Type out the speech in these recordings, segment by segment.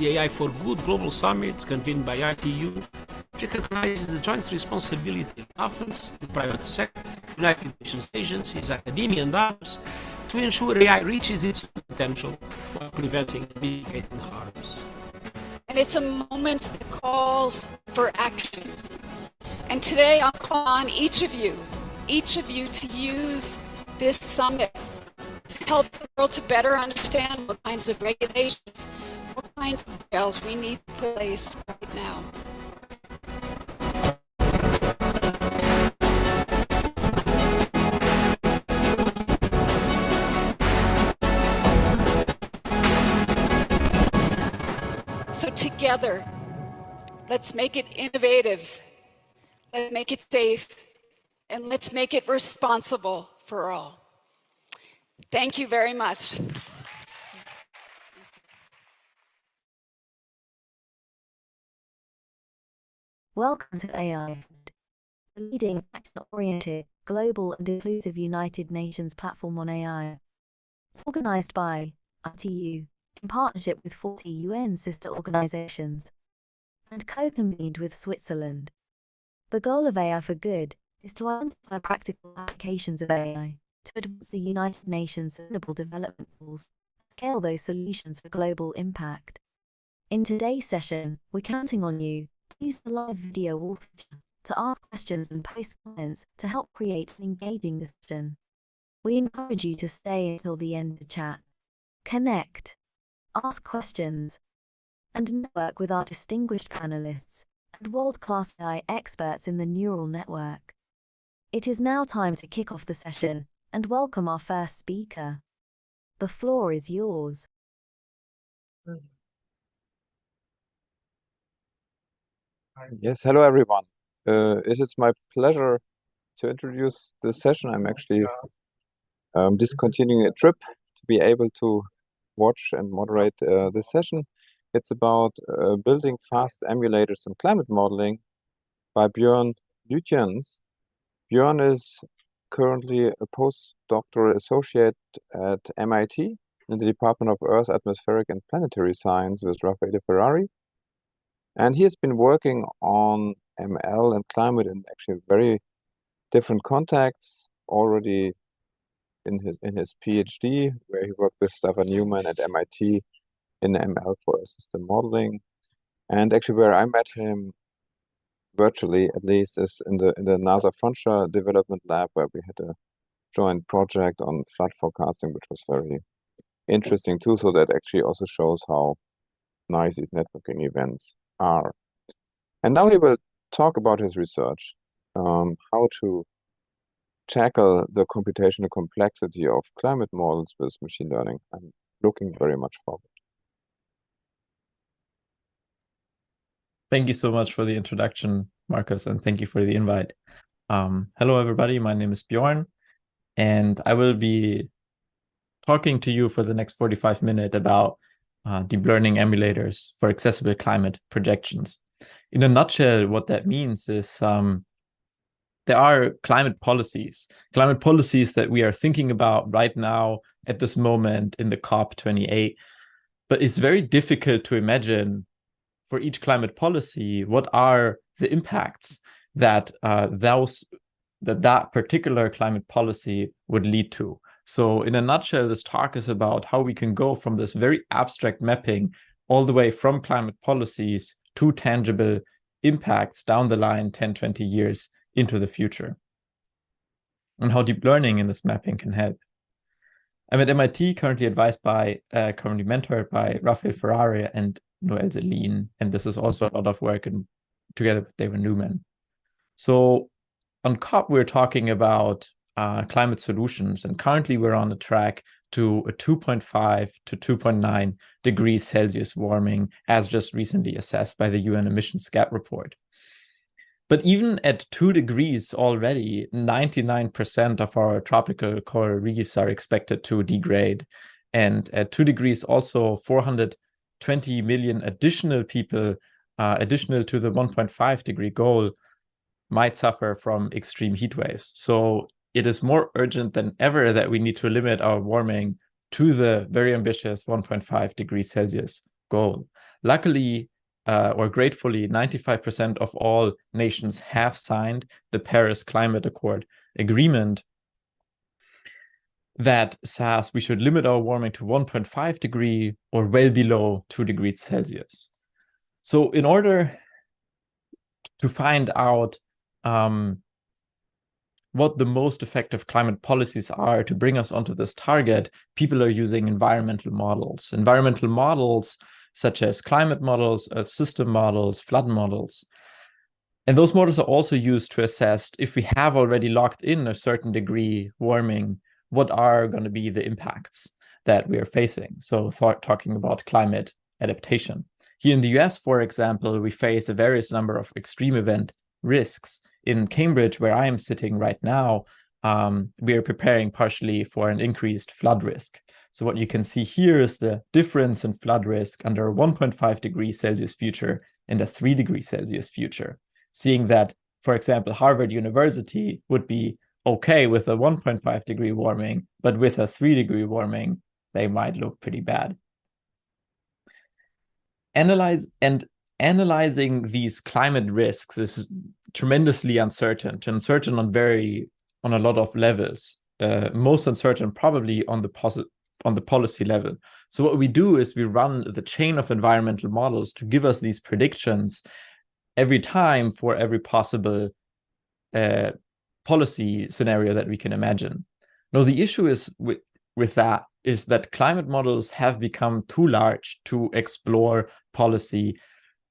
the AI for Good Global Summit, convened by ITU, recognizes the joint responsibility of governments, the private sector, United Nations agencies, academia, and others to ensure AI reaches its potential while preventing and mitigating harms. And it's a moment that calls for action. And today I'll call on each of you to use this summit to help the world to better understand what kinds of regulations, what kinds of rails we need to put in place right now. So together, let's make it innovative, let's make it safe, and let's make it responsible for all. Thank you very much. Welcome to AI, the leading action-oriented, global and inclusive United Nations platform on AI. Organized by ITU, in partnership with 40 UN sister organizations, and co-convened with Switzerland. The goal of AI for Good is to identify practical applications of AI to advance the United Nations Sustainable Development Goals, scale those solutions for global impact. In today's session, we're counting on you to use the live video wall feature to ask questions and post comments to help create an engaging discussion. We encourage you to stay until the end to chat, connect, ask questions, and network with our distinguished panelists and world-class AI experts in the neural network. It is now time to kick off the session and welcome our first speaker. The floor is yours. Yes, hello everyone. It is my pleasure to introduce this session. I'm actually discontinuing a trip to be able to watch and moderate this session. It's about building fast emulators and climate modeling by Björn Lütjens. Björn is currently a postdoctoral associate at MIT in the Department of Earth, Atmospheric and Planetary Science with Raffaele Ferrari. And he has been working on ML and climate in actually very different contexts already in his PhD, where he worked with Stefan Newman at MIT in ML for system modeling. And actually where I met him virtually, at least, is in the NASA Frontier Development Lab, where we had a joint project on flood forecasting, which was very interesting too. So that actually also shows how nice these networking events are. And now he will talk about his research, how to tackle the computational complexity of climate models with machine learning. I'm looking very much forward. Thank you so much for the introduction, Marcus, and thank you for the invite. Hello, everybody. My name is Björn, and I will be talking to you for the next 45 minutes about deep learning emulators for accessible climate projections. In a nutshell, what that means is there are climate policies that we are thinking about right now at this moment in the COP28, but it's very difficult to imagine for each climate policy what are the impacts that that particular climate policy would lead to. So in a nutshell, this talk is about how we can go from this very abstract mapping all the way from climate policies to tangible impacts down the line 10, 20 years into the future, and how deep learning in this mapping can help. I'm at MIT, currently currently mentored by Raffaele Ferrari and Noel Selin, and this is also a lot of work together with David Newman. So on COP, we're talking about climate solutions, and currently we're on a track to a 2.5 to 2.9 degrees Celsius warming, as just recently assessed by the UN emissions gap report. But even at 2 degrees already, 99% of our tropical coral reefs are expected to degrade. And at 2 degrees, also 420 million additional people, additional to the 1.5 degree goal, might suffer from extreme heat waves. So it is more urgent than ever that we need to limit our warming to the very ambitious 1.5 degrees Celsius goal. Luckily, or gratefully, 95% of all nations have signed the Paris Climate Accord agreement that says we should limit our warming to 1.5 degree or well below 2 degrees Celsius. So in order to find out what the most effective climate policies are to bring us onto this target, people are using environmental models. Environmental models such as climate models, earth system models, flood models. And those models are also used to assess if we have already locked in a certain degree warming, what are going to be the impacts that we are facing. So talking about climate adaptation. Here in the US, for example, we face a various number of extreme event risks. In Cambridge, where I am sitting right now, we are preparing partially for an increased flood risk. So what you can see here is the difference in flood risk under a 1.5 degrees Celsius future and a 3 degrees Celsius future. Seeing that, for example, Harvard University would be okay with a 1.5 degree warming, but with a 3 degree warming, they might look pretty bad. Analyzing these climate risks is tremendously uncertain on a lot of levels. Most uncertain probably on the policy level. So what we do is we run the chain of environmental models to give us these predictions every time for every possible policy scenario that we can imagine. Now, the issue is with that is that climate models have become too large to explore policy,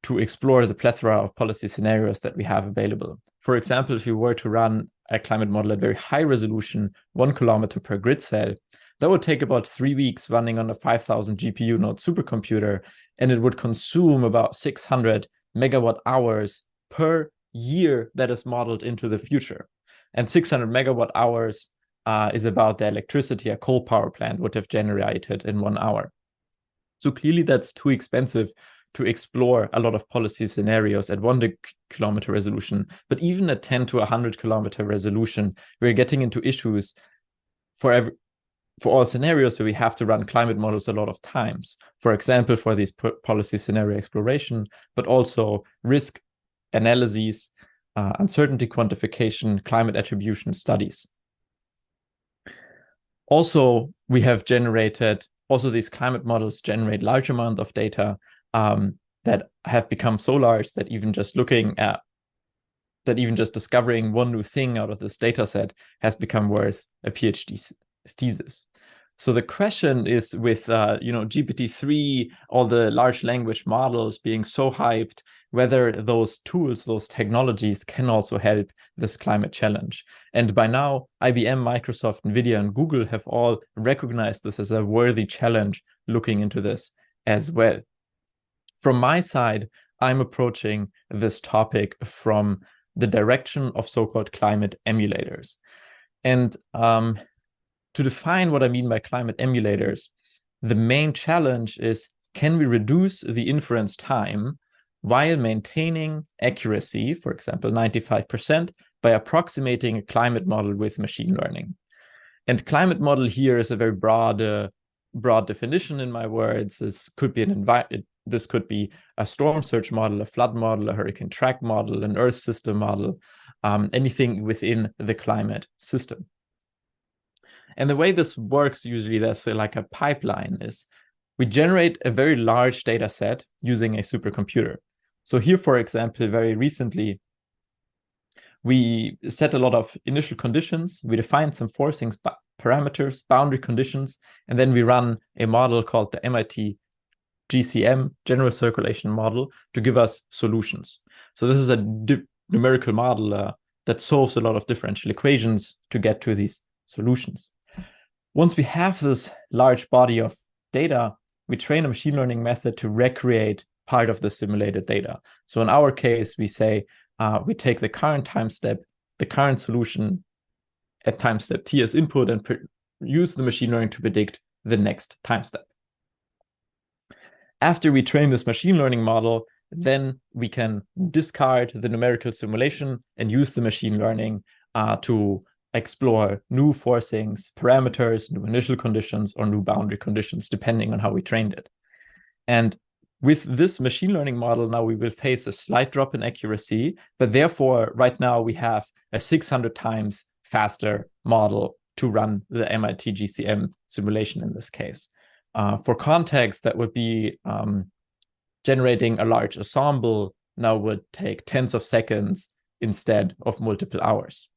to explore the plethora of policy scenarios that we have available. For example, if you were to run a climate model at very high resolution, 1 kilometer per grid cell, that would take about 3 weeks running on a 5,000 GPU node supercomputer, and it would consume about 600 megawatt hours per year that is modeled into the future. And 600 megawatt hours is about the electricity a coal power plant would have generated in 1 hour. So clearly that's too expensive to explore a lot of policy scenarios at 1 kilometer resolution. But even at 10 to 100 kilometer resolution, we're getting into issues for all scenarios where we have to run climate models a lot of times. For example, for these policy scenario exploration, but also risk analyses, uncertainty quantification, climate attribution studies. Also, we have generated, these climate models generate large amount of data that have become so large that even just discovering one new thing out of this data set has become worth a PhD thesis. So the question is with GPT-3, all the large language models being so hyped, whether those tools, those technologies can also help this climate challenge. And by now, IBM, Microsoft, NVIDIA, and Google have all recognized this as a worthy challenge looking into this as well. From my side, I'm approaching this topic from the direction of so-called climate emulators. And to define what I mean by climate emulators, the main challenge is, can we reduce the inference time while maintaining accuracy, for example, 95%, by approximating a climate model with machine learning? And climate model here is a very broad definition in my words. This could be a storm surge model, a flood model, a hurricane track model, an earth system model, anything within the climate system. And the way this works, usually there's like a pipeline, is we generate a very large data set using a supercomputer. So here, for example, very recently, we set a lot of initial conditions. We define some forcing parameters, boundary conditions, and then we run a model called the MIT GCM, General Circulation Model, to give us solutions. So this is a numerical model that solves a lot of differential equations to get to these solutions. Once we have this large body of data, we train a machine learning method to recreate part of the simulated data. So in our case, we say we take the current time step, the current solution at time step t as input, and use the machine learning to predict the next time step. After we train this machine learning model, then we can discard the numerical simulation and use the machine learning to explore new forcings, parameters, new initial conditions, or new boundary conditions, depending on how we trained it. And With this machine learning model, now we will face a slight drop in accuracy, but therefore, right now we have a 600 times faster model to run the MIT GCM simulation in this case. For context, that would be generating a large ensemble now would take tens of seconds instead of multiple hours.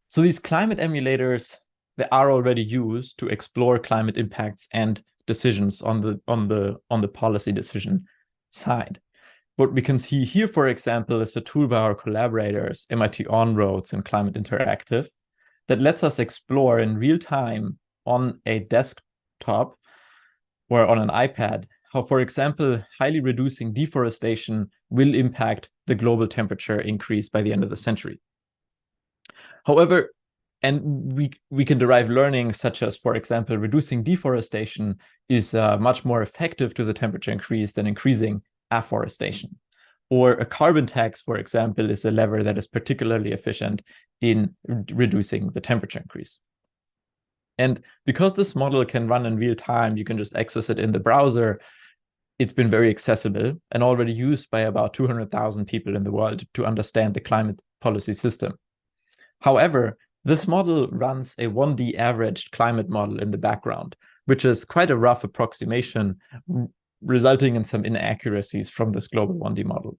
So these climate emulators, they are already used to explore climate impacts and decisions on the policy decision side. What we can see here, for example, is a tool by our collaborators, MIT On-Roads and Climate Interactive, that lets us explore in real time on a desktop or on an iPad how, for example, highly reducing deforestation will impact the global temperature increase by the end of the century. However, and we can derive learning such as, for example, reducing deforestation is much more effective to the temperature increase than increasing afforestation. Or a carbon tax, for example, is a lever that is particularly efficient in reducing the temperature increase. And because this model can run in real time, you can just access it in the browser. It's been very accessible and already used by about 200,000 people in the world to understand the climate policy system. However, this model runs a 1D averaged climate model in the background, which is quite a rough approximation, resulting in some inaccuracies from this global 1D model.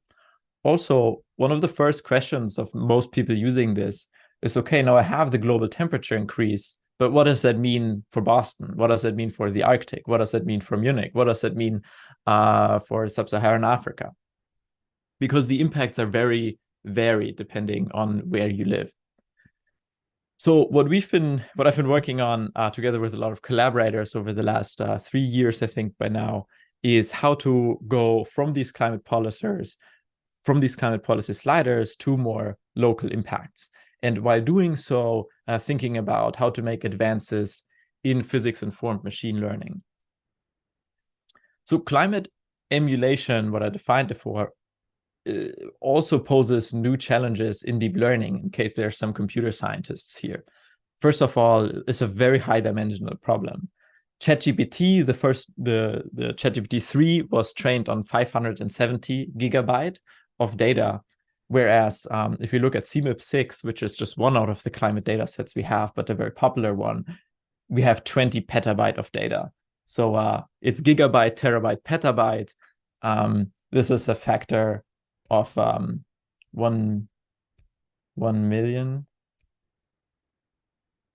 Also, one of the first questions of most people using this is, okay, now I have the global temperature increase, but what does that mean for Boston? What does that mean for the Arctic? What does that mean for Munich? What does that mean for sub-Saharan Africa? Because the impacts are very varied depending on where you live. So what I've been working on together with a lot of collaborators over the last 3 years, I think by now, is how to go from these climate policy sliders to more local impacts. And while doing so, thinking about how to make advances in physics-informed machine learning. So climate emulation, what I defined before, also poses new challenges in deep learning, in case there are some computer scientists here. First of all, it's a very high-dimensional problem. ChatGPT, the ChatGPT 3 was trained on 570 gigabyte of data, whereas if you look at CMIP6, which is just one out of the climate data sets we have, but a very popular one, we have 20 petabyte of data. So it's gigabyte, terabyte, petabyte. This is a factor of 1 million.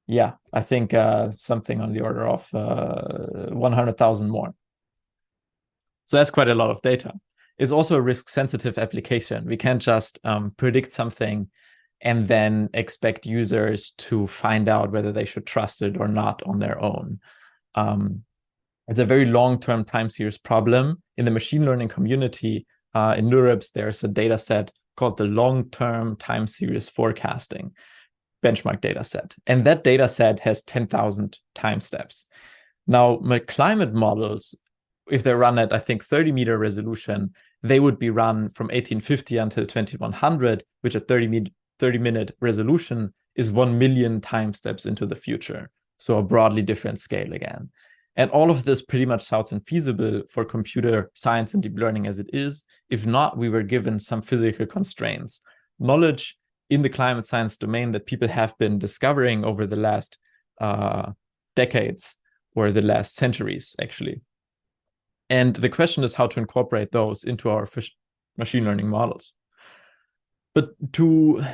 Yeah, I think something on the order of 100,000 more. So that's quite a lot of data. It's also a risk-sensitive application. We can't just predict something and then expect users to find out whether they should trust it or not on their own. It's a very long-term time series problem. In the machine learning community, in NeurIPS, there's a data set called the long-term time series forecasting benchmark data set. And that data set has 10,000 time steps. Now, my climate models, if they're run at, I think, 30-meter resolution, they would be run from 1850 until 2100, which at 30-minute resolution is 1 million time steps into the future. So a broadly different scale again. And all of this pretty much sounds infeasible for computer science and deep learning as it is. If not, we were given some physical constraints. Knowledge in the climate science domain that people have been discovering over the last decades or the last centuries, actually. And the question is how to incorporate those into our machine learning models. But to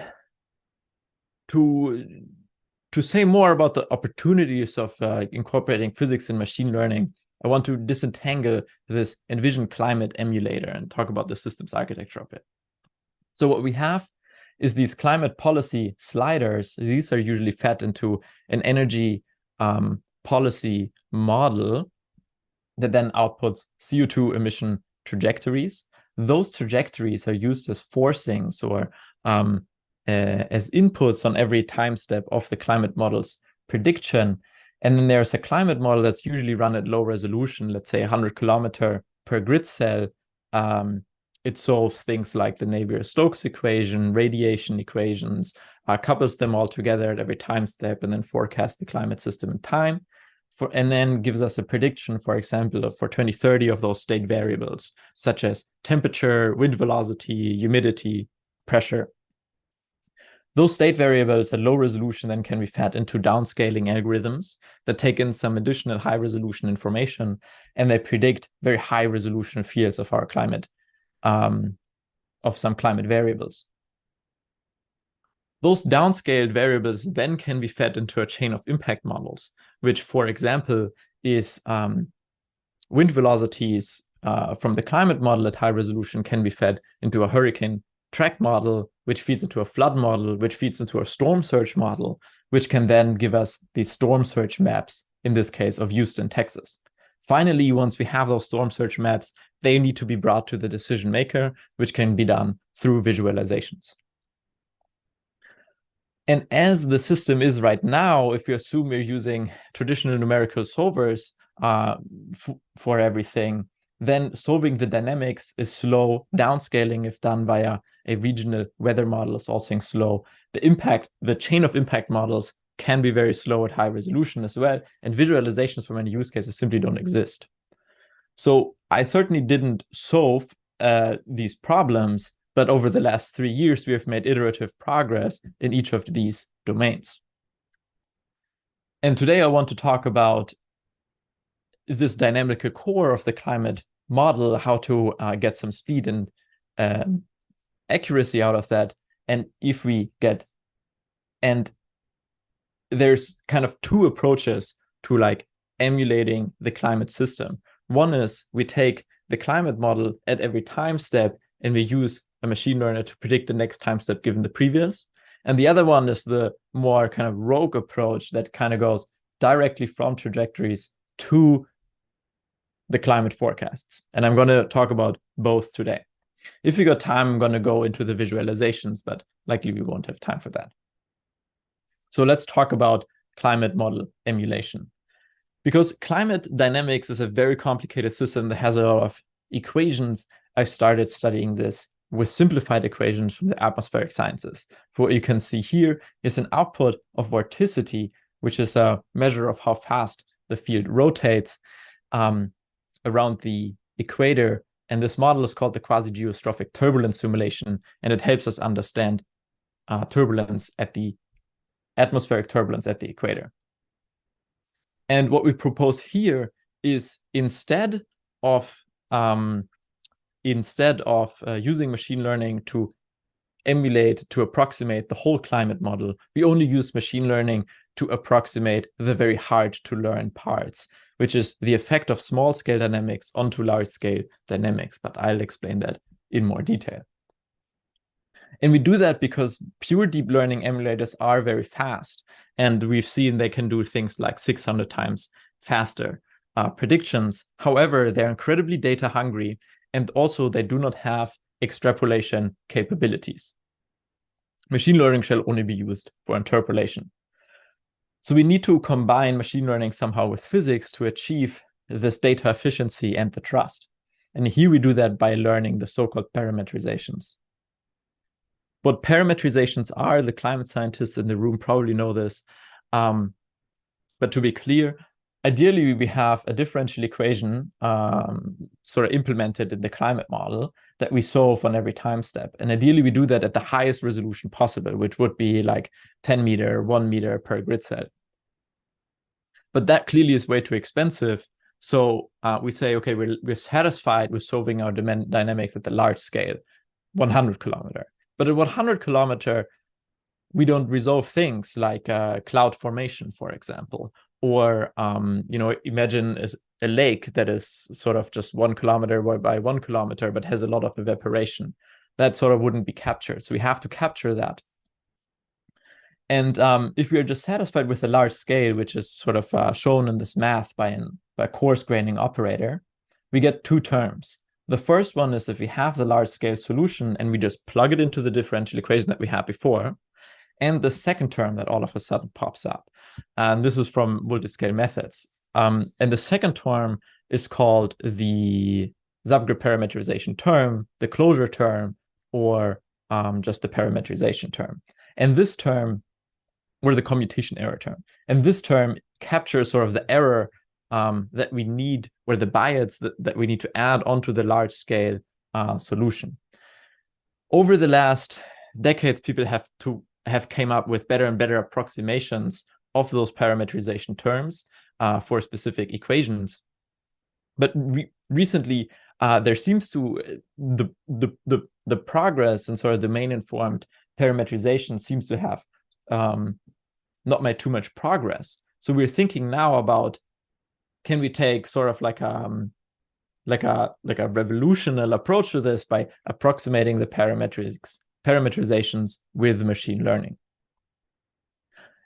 say more about the opportunities of incorporating physics in machine learning, I want to disentangle this envisioned climate emulator and talk about the systems architecture of it. So what we have is these climate policy sliders. These are usually fed into an energy policy model that then outputs CO2 emission trajectories. Those trajectories are used as forcings or as inputs on every time step of the climate model's prediction. And then there's a climate model that's usually run at low resolution, let's say 100 kilometer per grid cell. It solves things like the Navier-Stokes equation, radiation equations, couples them all together at every time step, and then forecasts the climate system in time. and then gives us a prediction, for example, for 2030 of those state variables, such as temperature, wind velocity, humidity, pressure. Those state variables at low resolution then can be fed into downscaling algorithms that take in some additional high resolution information, and they predict very high resolution fields of our climate, of some climate variables. Those downscaled variables then can be fed into a chain of impact models, which, for example, is wind velocities from the climate model at high resolution can be fed into a hurricane track model, which feeds into a flood model, which feeds into a storm surge model, which can then give us these storm surge maps, in this case of Houston, Texas. Finally, once we have those storm surge maps, they need to be brought to the decision maker, which can be done through visualizations. And as the system is right now, if you assume we're using traditional numerical solvers for everything, then solving the dynamics is slow. Downscaling, if done via a regional weather model, is also slow. The chain of impact models can be very slow at high resolution as well, and visualizations for many use cases simply don't exist. So I certainly didn't solve these problems, but over the last 3 years, we have made iterative progress in each of these domains. And today I want to talk about this dynamical core of the climate model, how to get some speed and accuracy out of that. And there's kind of two approaches to like emulating the climate system. One is we take the climate model at every time step and we use a machine learner to predict the next time step given the previous. And the other one is the more kind of rogue approach that kind of goes directly from trajectories to the climate forecasts. And I'm going to talk about both today. If we got time, I'm going to go into the visualizations, but likely we won't have time for that. So let's talk about climate model emulation. Because climate dynamics is a very complicated system that has a lot of equations, I started studying this with simplified equations from the atmospheric sciences. For what you can see here is an output of vorticity, which is a measure of how fast the field rotates around the equator. And this model is called the quasi-geostrophic turbulence simulation, and it helps us understand turbulence at the atmospheric turbulence at the equator. And what we propose here is instead of using machine learning to approximate the whole climate model, we only use machine learning to approximate the very hard to learn parts, which is the effect of small scale dynamics onto large scale dynamics. But I'll explain that in more detail. And we do that because pure deep learning emulators are very fast. And we've seen they can do things like 600 times faster predictions. However, they're incredibly data hungry. And also they do not have extrapolation capabilities. Machine learning shall only be used for interpolation. So we need to combine machine learning somehow with physics to achieve this data efficiency and the trust. And here we do that by learning the so-called parametrizations. What parametrizations are, the climate scientists in the room probably know this. But to be clear, ideally, we have a differential equation sort of implemented in the climate model that we solve on every time step. And ideally, we do that at the highest resolution possible, which would be like 10 meter, 1 meter per grid cell. But that clearly is way too expensive. So we say, okay, we're satisfied with solving our dynamics at the large scale, 100 kilometer. But at 100 kilometer, we don't resolve things like cloud formation, for example. Or, imagine a lake that is sort of just 1 kilometer by 1 kilometer, but has a lot of evaporation. That sort of wouldn't be captured. So we have to capture that. And if we are just satisfied with a large scale, which is sort of shown in this math by a coarse graining operator, we get two terms. The first one is if we have the large scale solution and we just plug it into the differential equation that we had before. And the second term that all of a sudden pops up. And this is from multiscale methods. And the second term is called the subgroup parameterization term, the closure term, or just the parameterization term. And this term, or the commutation error term. And this term capture sort of the error that we need, or the bias that we need to add onto the large scale solution. Over the last decades, people have came up with better and better approximations of those parameterization terms for specific equations. But recently, there seems to the progress and sort of domain-informed parameterization seems to have not made too much progress. So we're thinking now about, can we take sort of like a revolutionary approach to this by approximating the parameterizations with machine learning?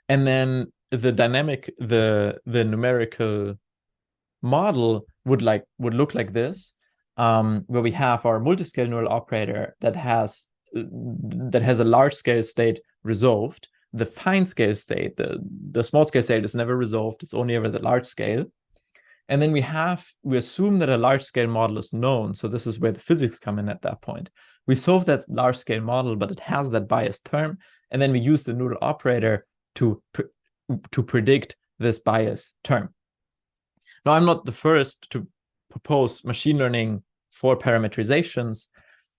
And then the numerical model would look like this, where we have our multiscale neural operator that has a large scale state resolved. The fine scale state, the small scale state is never resolved. It's only ever the large scale. And then we assume that a large scale model is known. So this is where the physics come in at that point. We solve that large scale model, but it has that biased term. And then we use the neural operator to predict this bias term. Now, I'm not the first to propose machine learning for parameterizations,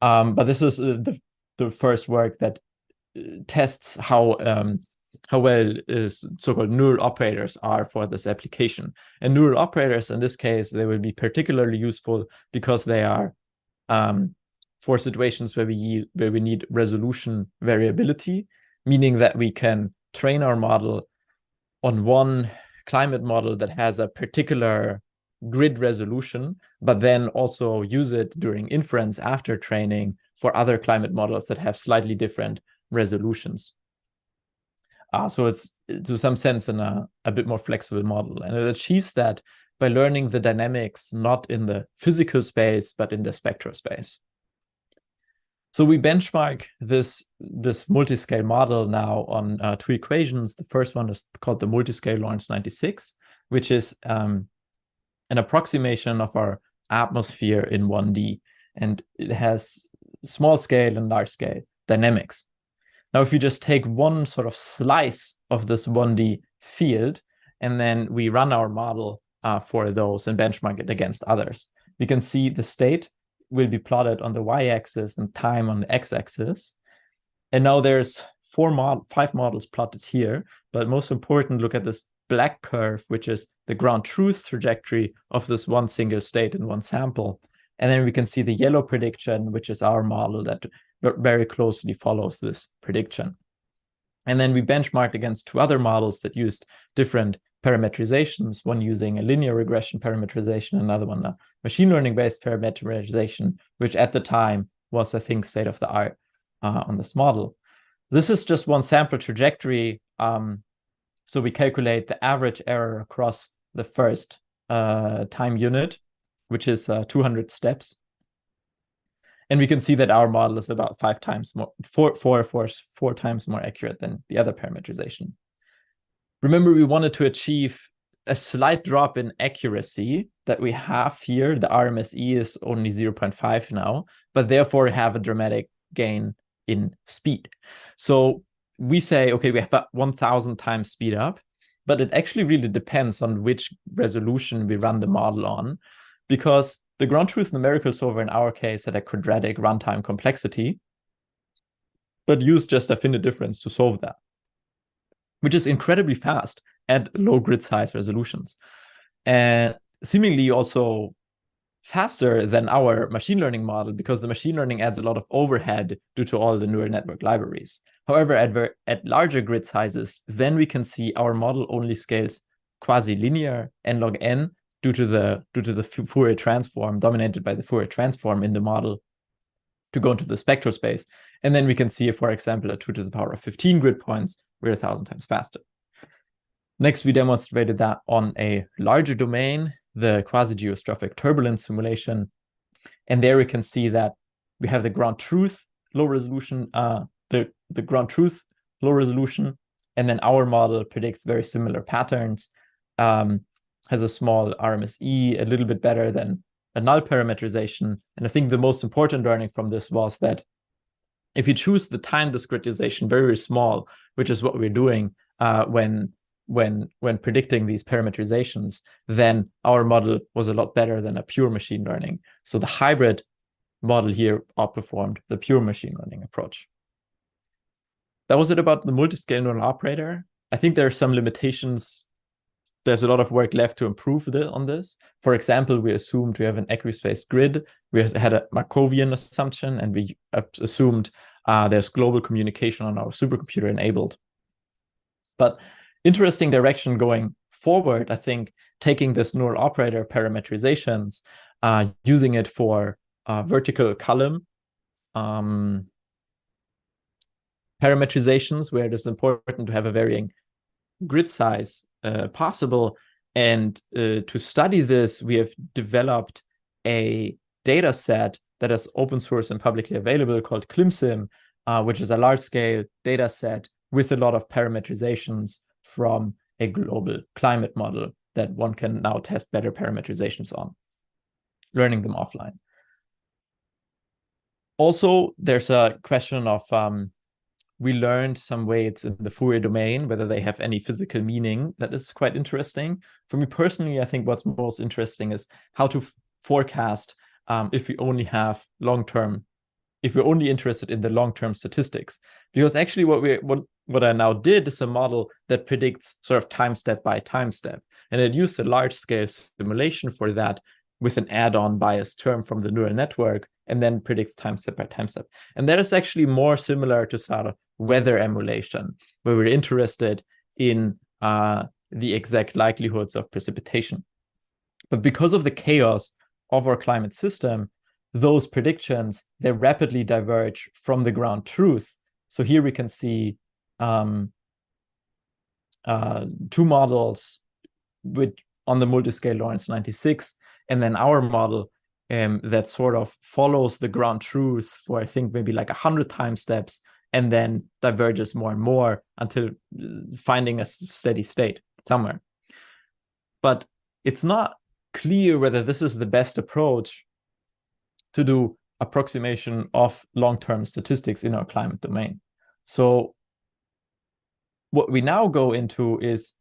but this is the first work that tests how well so-called neural operators are for this application. And neural operators, in this case, they will be particularly useful because they are for situations where we need resolution variability, meaning that we can train our model on one climate model that has a particular grid resolution, but then also use it during inference after training for other climate models that have slightly different resolutions. So it's, to some sense, a bit more flexible model. And it achieves that by learning the dynamics not in the physical space, but in the spectral space. So we benchmark this multiscale model now on two equations. The first one is called the multiscale Lorentz 96, which is an approximation of our atmosphere in 1D. And it has small scale and large scale dynamics. Now, if you just take one sort of slice of this 1D field, and then we run our model for those and benchmark it against others, we can see the state will be plotted on the y-axis and time on the x-axis. And now there's 5 models plotted here, but most important, look at this black curve, which is the ground truth trajectory of this one single state in one sample. And then we can see the yellow prediction, which is our model that very closely follows this prediction. And then we benchmarked against 2 other models that used different parameterizations, one using a linear regression parameterization, another one a machine learning-based parameterization, which at the time was, I think, state of the art on this model. This is just one sample trajectory. So we calculate the average error across the first time unit, which is 200 steps. And we can see that our model is about 4 times more accurate than the other parameterization. Remember, we wanted to achieve a slight drop in accuracy that we have here. The RMSE is only 0.5 now, but therefore have a dramatic gain in speed. So we say, okay, we have about 1,000 times speed up, but it actually really depends on which resolution we run the model on, because the ground truth numerical solver in our case had a quadratic runtime complexity, but used just a finite difference to solve that, which is incredibly fast at low grid size resolutions. And seemingly also faster than our machine learning model, because the machine learning adds a lot of overhead due to all the neural network libraries. However, at larger grid sizes, then we can see our model only scales quasi-linear n log n due to the Fourier transform, dominated by the Fourier transform in the model, to go into the spectral space. And then we can see, for example, at 2 to the power of 15 grid points, we're 1,000 times faster. Next, we demonstrated that on a larger domain, the quasi-geostrophic turbulence simulation. And there we can see that we have the ground truth low resolution, the ground truth low resolution, and then our model predicts very similar patterns, has a small RMSE, a little bit better than a null parameterization. And I think the most important learning from this was that if you choose the time discretization very, very small, which is what we're doing when when predicting these parameterizations, then our model was a lot better than a pure machine learning. So the hybrid model here outperformed the pure machine learning approach. That was it about the multiscale neural operator. I think there are some limitations. There's a lot of work left to improve on this. For example, we assumed we have an equispaced grid. We had a Markovian assumption, and we assumed there's global communication on our supercomputer enabled. But interesting direction going forward, I think, taking this neural operator parameterizations, using it for vertical column parameterizations, where it is important to have a varying grid size possible. And to study this, we have developed a data set that is open source and publicly available called ClimSim, which is a large-scale data set with a lot of parameterizations from a global climate model that one can now test better parameterizations on, learning them offline. Also, there's a question of we learned some weights in the Fourier domain, whether they have any physical meaning. That is quite interesting. For me personally, I think what's most interesting is how to forecast if we only have long-term, if we're only interested in the long-term statistics. Because actually what I now did is a model that predicts sort of time step by time step. And it used a large-scale simulation for that with an add-on biased term from the neural network, and then predicts time step by time step. And that is actually more similar to sort of weather emulation, where we're interested in the exact likelihoods of precipitation. But because of the chaos of our climate system, those predictions, they rapidly diverge from the ground truth. So here we can see two models on the multiscale Lawrence 96, and then our model that sort of follows the ground truth for, I think, maybe like 100 time steps, and then diverges more and more until finding a steady state somewhere. But it's not clear whether this is the best approach to do approximation of long-term statistics in our climate domain. So what we now go into is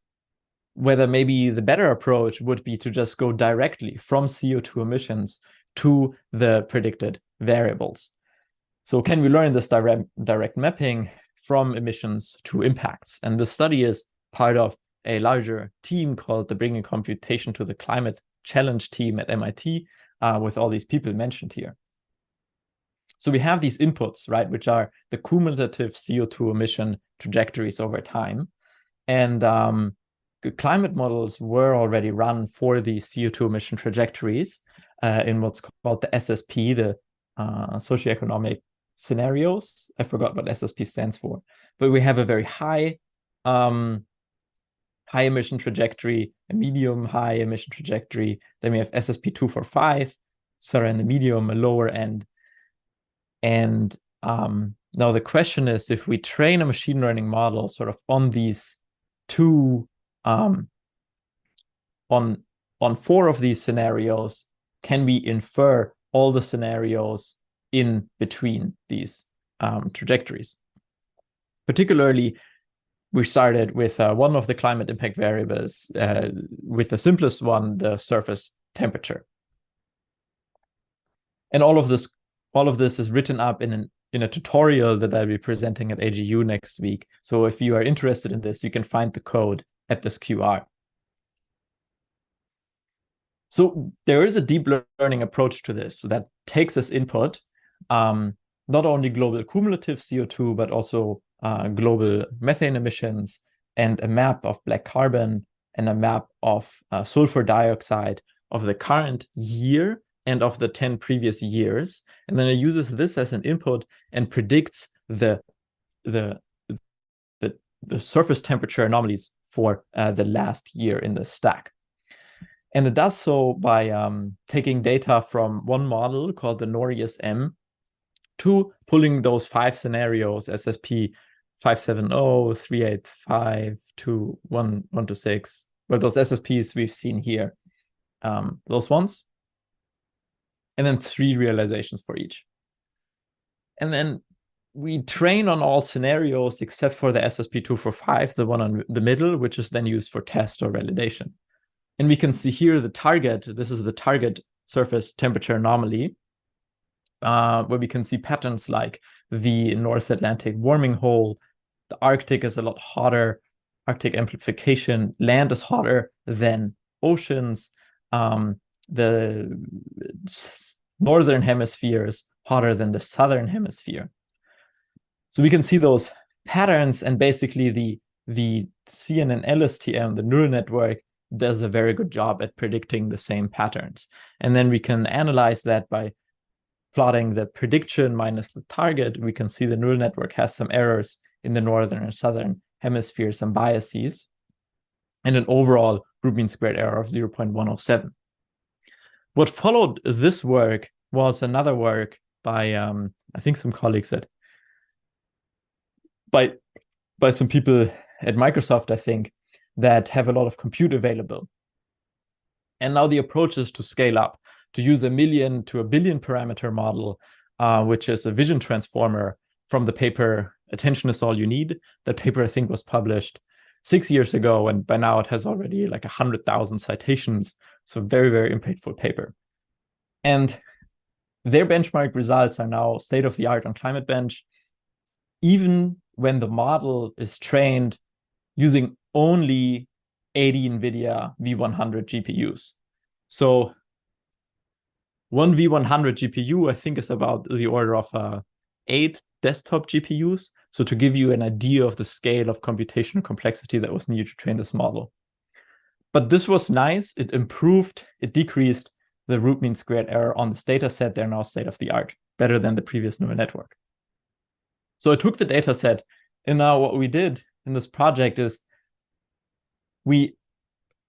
whether maybe the better approach would be to just go directly from CO2 emissions to the predicted variables. So can we learn this direct mapping from emissions to impacts? And the study is part of a larger team called the Bringing Computation to the Climate Challenge team at MIT, with all these people mentioned here. So we have these inputs, right, which are the cumulative CO2 emission trajectories over time. And the climate models were already run for the CO2 emission trajectories in what's called the SSP, the socioeconomic scenarios. I forgot what SSP stands for, but we have a very high emission trajectory, a medium high emission trajectory. Then we have SSP 245, sorry, in the medium, a lower end. And now the question is, if we train a machine learning model sort of on these two, on 4 of these scenarios, can we infer all the scenarios in between these trajectories? Particularly, we started with one of the climate impact variables, with the simplest one, the surface temperature. And all of this is written up in a tutorial that I'll be presenting at AGU next week. So if you are interested in this, you can find the code at this QR. So there is a deep learning approach to this that takes as input not only global cumulative CO2, but also global methane emissions, and a map of black carbon, and a map of sulfur dioxide of the current year and of the 10 previous years. And then it uses this as an input and predicts the surface temperature anomalies for the last year in the stack. And it does so by taking data from one model called the NORI-SM, to pulling those 5 scenarios, SSP 570, 385, 126, well, those SSPs we've seen here, those ones, and then 3 realizations for each. And then we train on all scenarios except for the SSP245, the one on the middle, which is then used for test or validation. And we can see here the target. This is the target surface temperature anomaly, where we can see patterns like the North Atlantic warming hole. The Arctic is a lot hotter. Arctic amplification. Land is hotter than oceans. The northern hemisphere is hotter than the southern hemisphere. So we can see those patterns, and basically the CNN LSTM, the neural network, does a very good job at predicting the same patterns. And then we can analyze that by plotting the prediction minus the target. We can see the neural network has some errors in the northern and southern hemisphere, some biases, and an overall root mean squared error of 0.107. What followed this work was another work by, I think some colleagues by some people at Microsoft, I think, that have a lot of compute available. And now the approach is to scale up, to use 1 million to 1 billion parameter model, which is a vision transformer from the paper Attention is All You Need. That paper, I think, was published 6 years ago, and by now it has already like 100,000 citations. So very, very impactful paper. And their benchmark results are now state of the art on Climate Bench, even when the model is trained using only 80 NVIDIA V100 GPUs. So one V100 GPU, I think, is about the order of 8 desktop GPUs. So to give you an idea of the scale of computational complexity that was needed to train this model. But this was nice. It improved, it decreased the root mean squared error on this data set. They're now state of the art, better than the previous neural network. So I took the data set, and now what we did in this project is we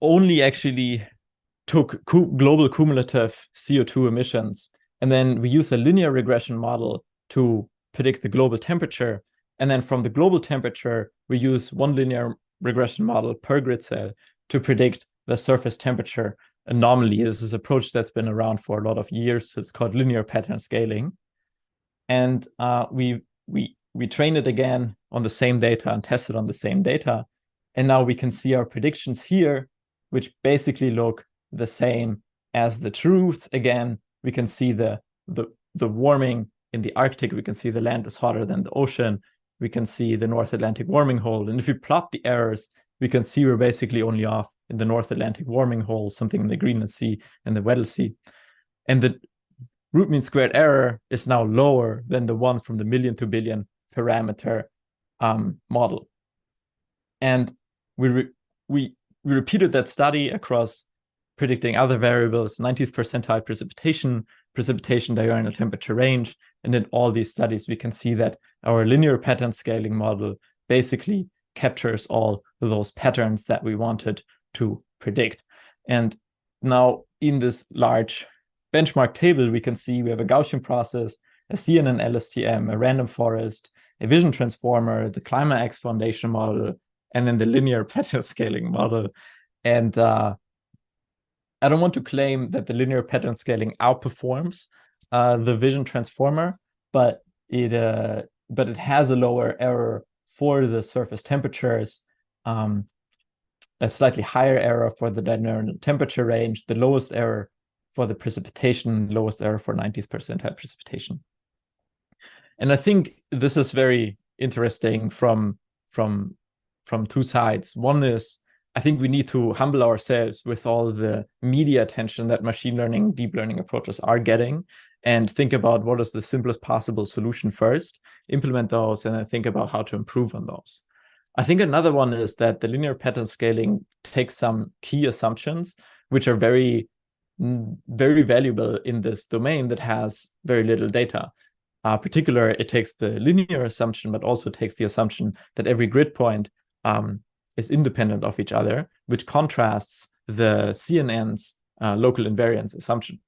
only actually took global cumulative CO2 emissions, and then we use a linear regression model to predict the global temperature. And then from the global temperature, we use one linear regression model per grid cell to predict the surface temperature anomaly. This is an approach that's been around for a lot of years. It's called linear pattern scaling. And we train it again on the same data and test it on the same data. And now we can see our predictions here, which basically look the same as the truth. Again, we can see the warming in the Arctic. We can see the land is hotter than the ocean. We can see the North Atlantic warming hole. And if we plot the errors, we can see we're basically only off in the North Atlantic warming hole, something in the Greenland Sea and the Weddell Sea. And the root mean squared error is now lower than the one from the 1 million to billion parameter model. And we repeated that study across predicting other variables, 90th percentile precipitation diurnal temperature range. And in all these studies, we can see that our linear pattern scaling model basically captures all those patterns that we wanted to predict. And now in this large benchmark table, we can see we have a Gaussian process, a CNN LSTM, a random forest, a vision transformer, the ClimaX foundation model, and then the linear pattern scaling model. And I don't want to claim that the linear pattern scaling outperforms the vision transformer, but it has a lower error for the surface temperatures, a slightly higher error for the diurnal temperature range, the lowest error for the precipitation, lowest error for 90th percentile precipitation. And I think this is very interesting from two sides. One is, I think we need to humble ourselves with all the media attention that machine learning, deep learning approaches are getting, and think about what is the simplest possible solution first, implement those, and then think about how to improve on those. I think another one is that the linear pattern scaling takes some key assumptions, which are very, very valuable in this domain that has very little data. Particular, it takes the linear assumption, but also takes the assumption that every grid point is independent of each other, which contrasts the CNN's local invariance assumption.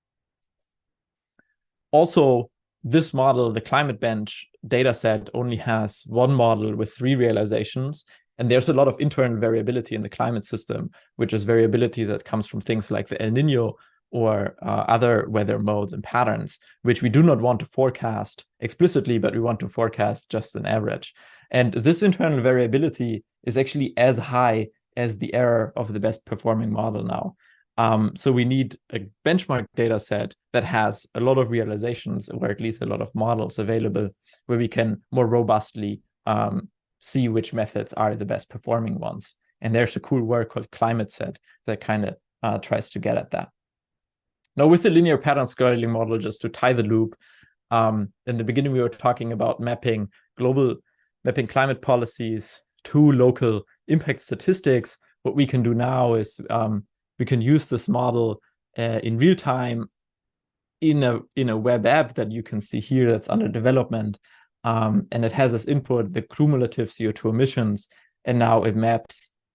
Also, this model, the Climate Bench dataset, only has one model with 3 realizations, and there's a lot of internal variability in the climate system, which is variability that comes from things like the El Nino or other weather modes and patterns, which we do not want to forecast explicitly, but we want to forecast just an average. And this internal variability is actually as high as the error of the best performing model now. So we need a benchmark data set that has a lot of realizations, or at least a lot of models available, where we can more robustly see which methods are the best performing ones. And there's a cool work called ClimateSet that kind of tries to get at that. Now, with the linear pattern scaling model, just to tie the loop, in the beginning we were talking about mapping climate policies to local impact statistics. What we can do now is we can use this model in real time in a web app that you can see here that's under development. And it has as input the cumulative CO2 emissions. And now it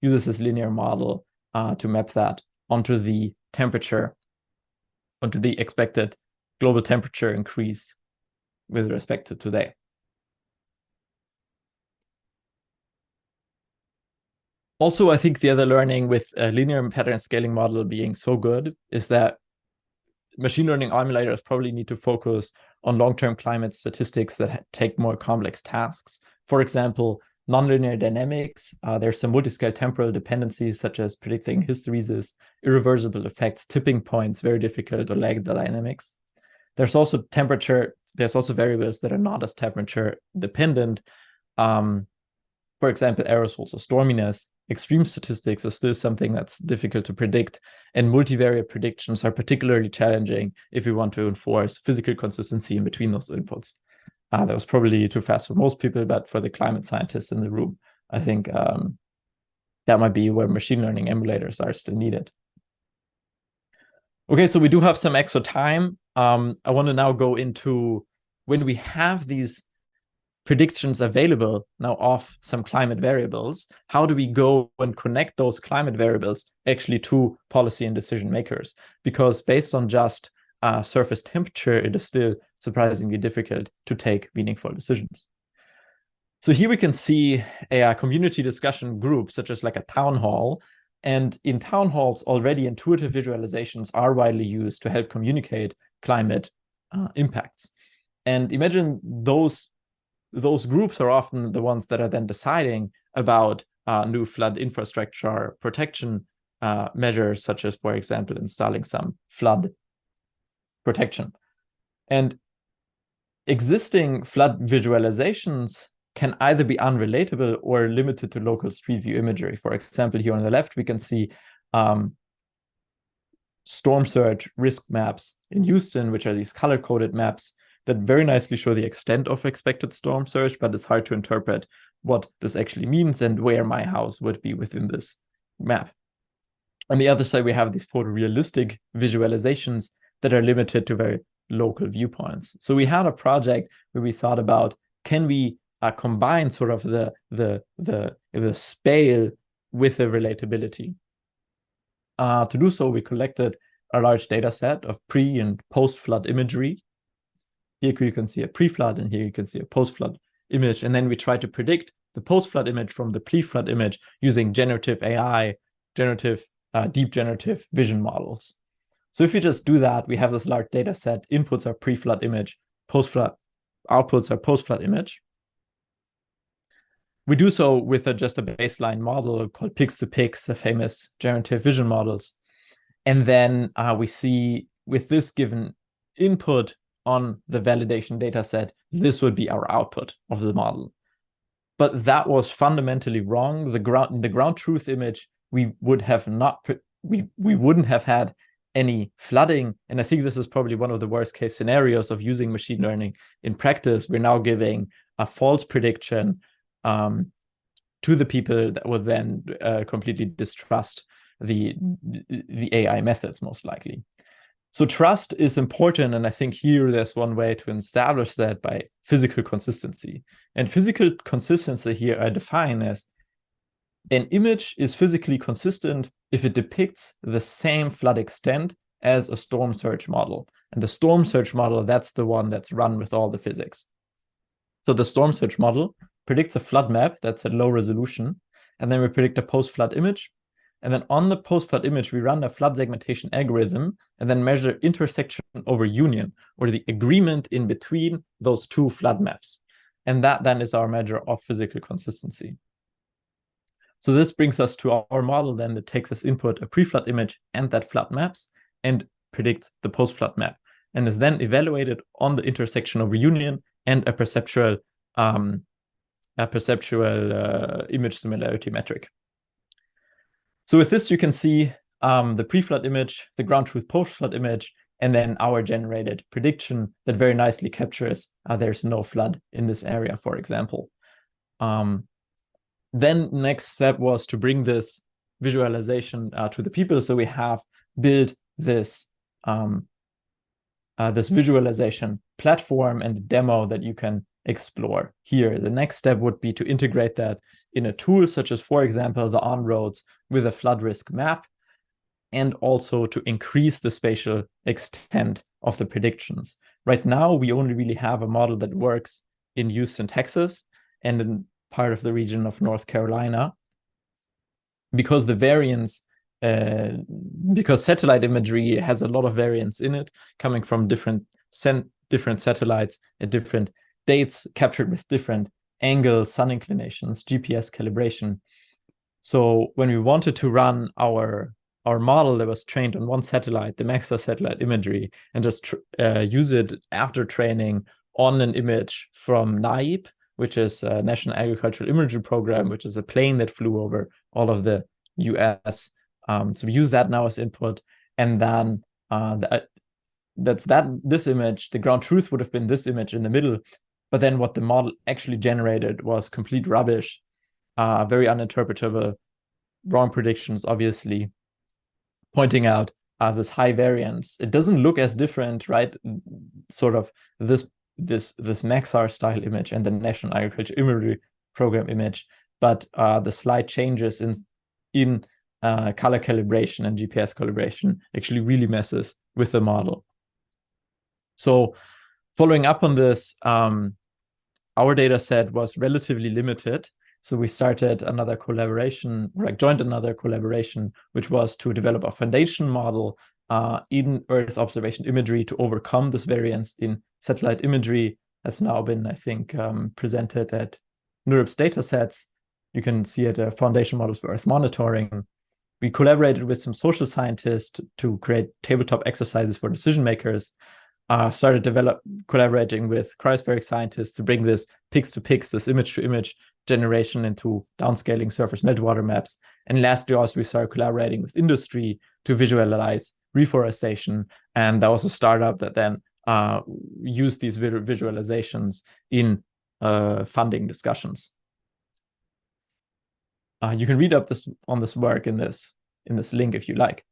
uses this linear model to map that onto the temperature, onto the expected global temperature increase with respect to today. Also, I think the other learning with a linear pattern scaling model being so good is that machine learning emulators probably need to focus on long-term climate statistics that take more complex tasks. For example, nonlinear dynamics. There's some multiscale temporal dependencies, such as predicting hysteresis, irreversible effects, tipping points, very difficult, or lag dynamics. There's also temperature. There's also variables that are not as temperature dependent. For example, aerosols or storminess. Extreme statistics are still something that's difficult to predict, and multivariate predictions are particularly challenging if we want to enforce physical consistency in between those inputs. That was probably too fast for most people, but for the climate scientists in the room, I think that might be where machine learning emulators are still needed. Okay, so we do have some extra time. I want to now go into when we have these predictions available now of some climate variables, how do we go and connect those climate variables actually to policy and decision makers? Because based on just surface temperature, it is still surprisingly difficult to take meaningful decisions. So here we can see a community discussion group, such as like a town hall. And in town halls, already intuitive visualizations are widely used to help communicate climate impacts. And imagine those groups are often the ones that are then deciding about new flood infrastructure protection measures, such as, for example, installing some flood protection. And existing flood visualizations can either be unrelatable or limited to local street view imagery. For example, here on the left, we can see storm surge risk maps in Houston, which are these color-coded maps that very nicely show the extent of expected storm surge, but it's hard to interpret what this actually means and where my house would be within this map. On the other side, we have these photorealistic visualizations that are limited to very local viewpoints. So we had a project where we thought about, can we combine sort of the scale with the relatability? To do so, we collected a large data set of pre- and post-flood imagery. Here you can see a pre-flood, and here you can see a post-flood image. And then we try to predict the post-flood image from the pre-flood image using generative AI, deep generative vision models. So if you just do that, we have this large data set. Inputs are pre-flood image, post-flood outputs are post-flood image. We do so with just a baseline model called Pix2Pix, the famous generative vision models. And then we see with this given input on the validation data set, this would be our output of the model. But that was fundamentally wrong. The ground truth image, we wouldn't have had any flooding. And I think this is probably one of the worst case scenarios of using machine learning in practice. We're now giving a false prediction to the people that would then completely distrust the AI methods, most likely. So trust is important, and I think here there's one way to establish that by physical consistency. And physical consistency here I define as an image is physically consistent if it depicts the same flood extent as a storm surge model. And the storm surge model, that's the one that's run with all the physics. So the storm surge model predicts a flood map that's at low resolution, and then we predict a post-flood image. And then on the post-flood image, we run a flood segmentation algorithm and then measure intersection over union, or the agreement in between those two flood maps. And that then is our measure of physical consistency. So this brings us to our model then that takes as input a pre-flood image and that flood maps and predicts the post-flood map, and is then evaluated on the intersection over union and a perceptual image similarity metric. So with this, you can see the pre-flood image, the ground truth post-flood image, and then our generated prediction that very nicely captures there's no flood in this area, for example. Then next step was to bring this visualization to the people. So we have built this this visualization platform and demo that you can explore here. The next step would be to integrate that in a tool such as, for example, the on-roads with a flood risk map, and also to increase the spatial extent of the predictions. Right now, we only really have a model that works in Houston, Texas, and in part of the region of North Carolina, because the variance, because satellite imagery has a lot of variance in it, coming from different satellites at different dates, captured with different angles, sun inclinations, GPS calibration. So when we wanted to run our model that was trained on one satellite, the Maxar satellite imagery, and just use it after training on an image from NAIP, which is a National Agricultural Imagery Program, which is a plane that flew over all of the US. So we use that now as input, and then this image, the ground truth would have been this image in the middle, but then what the model actually generated was complete rubbish, very uninterpretable, wrong predictions, obviously, pointing out this high variance. It doesn't look as different, right? Sort of this Maxar style image and the National Agricultural Imagery Program image, but the slight changes in color calibration and GPS calibration actually really messes with the model. So following up on this, our data set was relatively limited. So we started another collaboration, or joined another collaboration, which was to develop a foundation model in Earth observation imagery to overcome this variance in satellite imagery. That's now been, I think, presented at NeurIPS datasets. You can see it, foundation models for Earth monitoring. We collaborated with some social scientists to create tabletop exercises for decision makers. Started collaborating with cryospheric scientists to bring this pix-to-pix, this image-to-image generation into downscaling surface meltwater maps. And lastly, also, we started collaborating with industry to visualize reforestation. And that was a startup that then used these visualizations in funding discussions. You can read up on this work in this link if you like.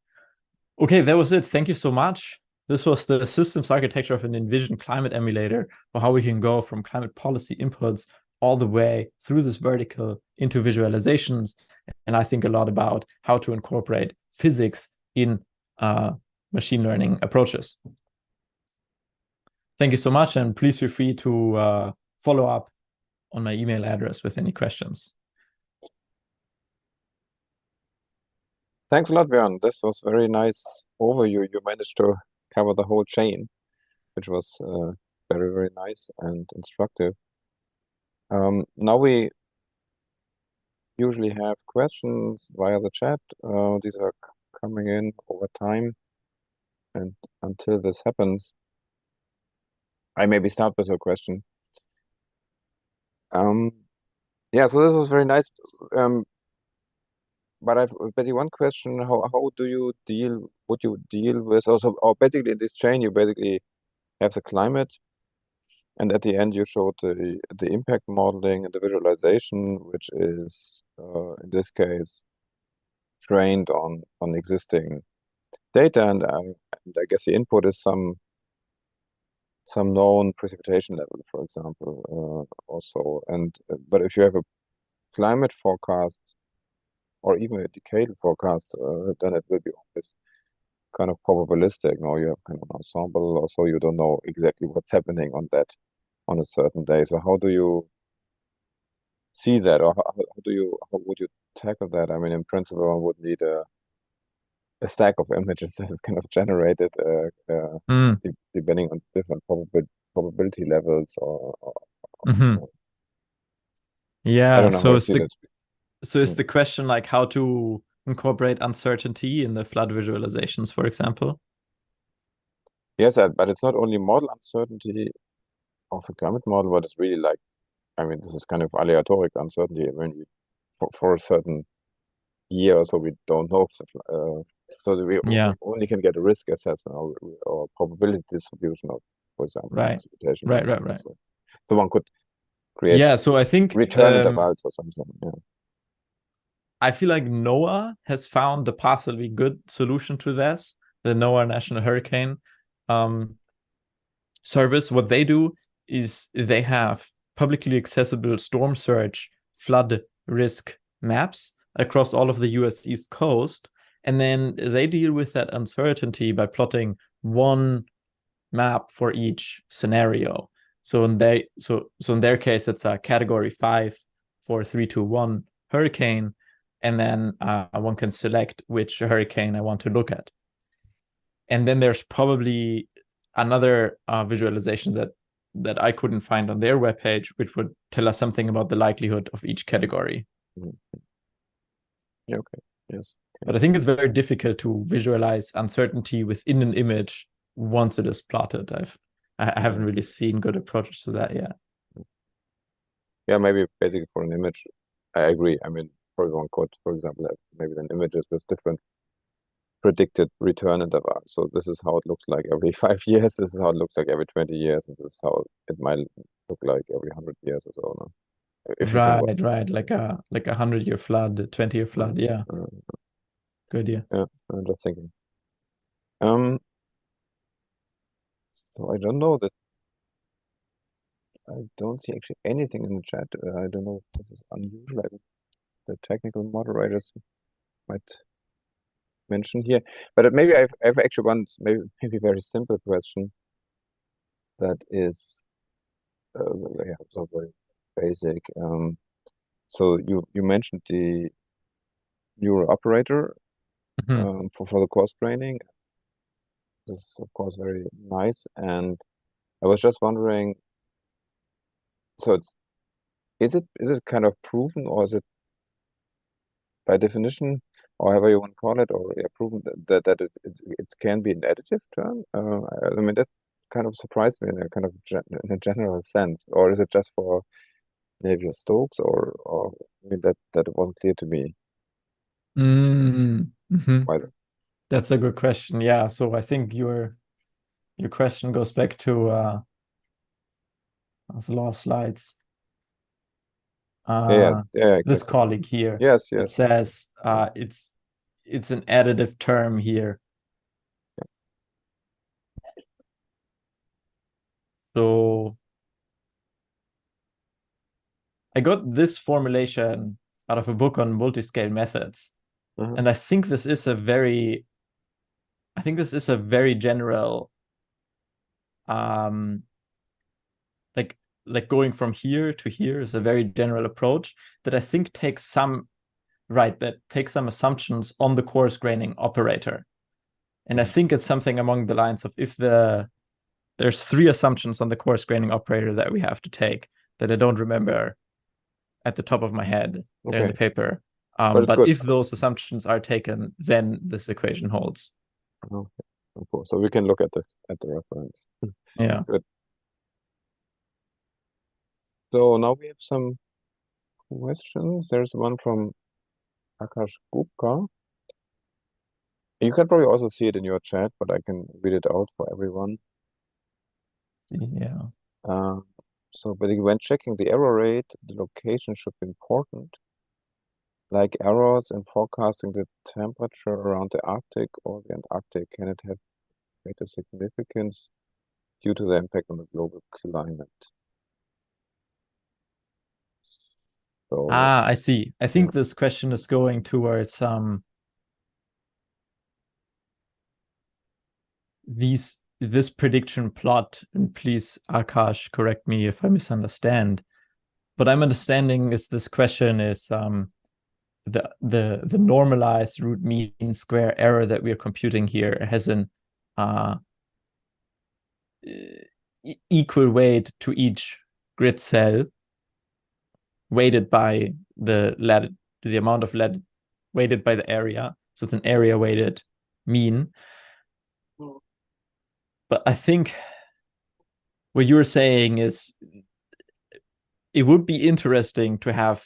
Okay, that was it. Thank you so much. This was the systems architecture of an envisioned climate emulator, for how we can go from climate policy inputs all the way through this vertical into visualizations. And I think a lot about how to incorporate physics in machine learning approaches. Thank you so much, and please feel free to follow up on my email address with any questions. Thanks a lot, Björn. This was very nice overview. You managed to cover the whole chain, which was very, very nice and instructive. Now we usually have questions via the chat. These are coming in over time. And until this happens, I maybe start with a question. Yeah, so this was very nice. But I've basically one question: how do you deal? Would you deal with also, or basically in this chain, you basically have the climate, and at the end you showed the impact modeling and the visualization, which is in this case trained on existing data, and I guess the input is some known precipitation level, for example, also. And but if you have a climate forecast or even a decadal forecast, then it will be always kind of probabilistic. Now you have kind of an ensemble, also you don't know exactly what's happening on a certain day. So how do you see that, or how would you tackle that? I mean, in principle, one would need a stack of images that is kind of generated depending on different probability levels, or Mhm. I Yeah, don't know how so you is see that. the question like how to incorporate uncertainty in the flood visualizations, for example? Yes, but it's not only model uncertainty of the climate model, but it's really like, I mean, this is kind of aleatoric uncertainty. I mean, for a certain year or so, we don't know if so that we Yeah, only can get a risk assessment or probability distribution of, for example, right, precipitation right, events. right, right. So one could create Yeah, so I think return intervals or something. Yeah. I feel like NOAA has found a possibly good solution to this, the NOAA National Hurricane Service. What they do is they have publicly accessible storm surge flood risk maps across all of the US East Coast. And then they deal with that uncertainty by plotting one map for each scenario. So in their case, it's a category 5, 4, 3, 2, 1 hurricane, and then one can select which hurricane I want to look at. And then there's probably another visualization that I couldn't find on their webpage, which would tell us something about the likelihood of each category. Yeah, okay. Yes. But I think it's very difficult to visualize uncertainty within an image once it is plotted. I haven't really seen good approaches to that yet. Yeah, maybe basically for an image, I agree. I mean, probably one could, for example, have maybe then images with different predicted return intervals. So this is how it looks like every 5 years. This is how it looks like every 20 years. And this is how it might look like every 100 years or so. No? If you think about Right. Like a 100-year flood, 20-year flood. Yeah. Good idea. Yeah, I'm just thinking. So I don't know that. I don't see actually anything in the chat. I don't know if this is unusual. I think the technical moderators might mention here, but maybe I've actually one maybe very simple question that is yeah, so very basic. So you mentioned the neural operator for the course training. This is of course very nice, and I was just wondering. So is it kind of proven, or is it by definition, or however you want to call it, or yeah, proven that it can be an additive term? I mean, that kind of surprised me in a kind of in a general sense, or is it just for Navier-Stokes, or I mean that wasn't clear to me. Why That's a good question. Yeah, so I think your question goes back to there's a lot of slides. yeah, exactly. This colleague here. Yes. It says it's an additive term here. So I got this formulation out of a book on multiscale methods. And I think this is a very general like going from here to here is a very general approach that I think takes some assumptions on the coarse graining operator. And I think it's something along the lines of there's 3 assumptions on the coarse graining operator that we have to take that I don't remember at the top of my head. They're in the paper. But if those assumptions are taken, then this equation holds. Okay. So we can look at the reference. Yeah. Good. So now we have some questions. There's one from Akash Gupta. You can probably also see it in your chat, but I can read it out for everyone. Yeah. So basically, when checking the error rate, the location should be important. Like errors in forecasting the temperature around the Arctic or the Antarctic, can it have greater significance due to the impact on the global climate? So I see. I think this question is going towards this prediction plot, and please, Akash, correct me if I misunderstand. what I'm understanding is this question is the normalized root mean square error that we are computing here has an equal weight to each grid cell, weighted by the amount of weighted by the area. So it's an area weighted mean. But I think what you're saying is it would be interesting to have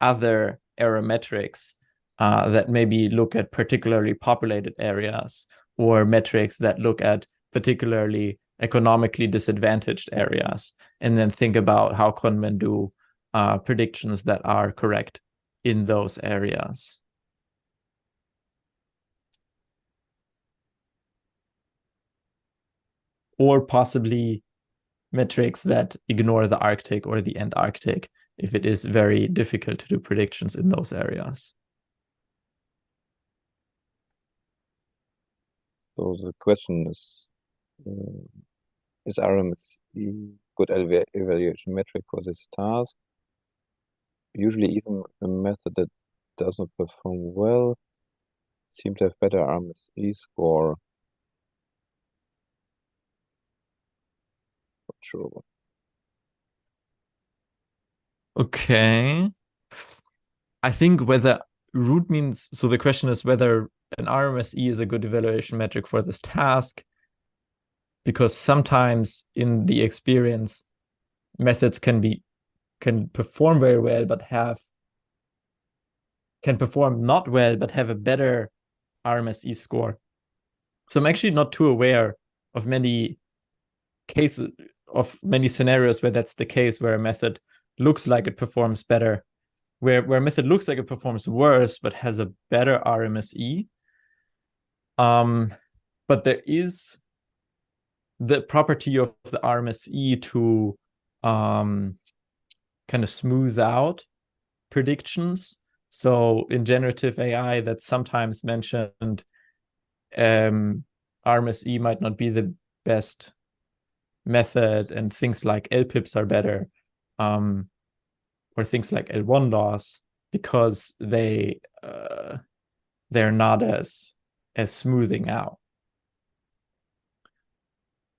other error metrics that maybe look at particularly populated areas, or metrics that look at particularly economically disadvantaged areas, and then think about how can one do predictions that are correct in those areas. Or possibly metrics that ignore the Arctic or the Antarctic if it is very difficult to do predictions in those areas. So the question is RMSE good evaluation metric for this task? Usually even a method that does not perform well seems to have better RMSE score. Not sure what. Okay. I think whether root means, so the question is whether an RMSE is a good evaluation metric for this task, because sometimes in the experience, methods can perform very well, but can perform not well, but have a better RMSE score. So I'm actually not too aware of many cases, of many scenarios where that's the case, where a method looks like it performs better, where a method looks like it performs worse, but has a better RMSE. But there is the property of the RMSE to kind of smooth out predictions. So in generative AI, that's sometimes mentioned, RMSE might not be the best method, and things like LPIPs are better, or things like L1 loss, because they're not as smoothing out.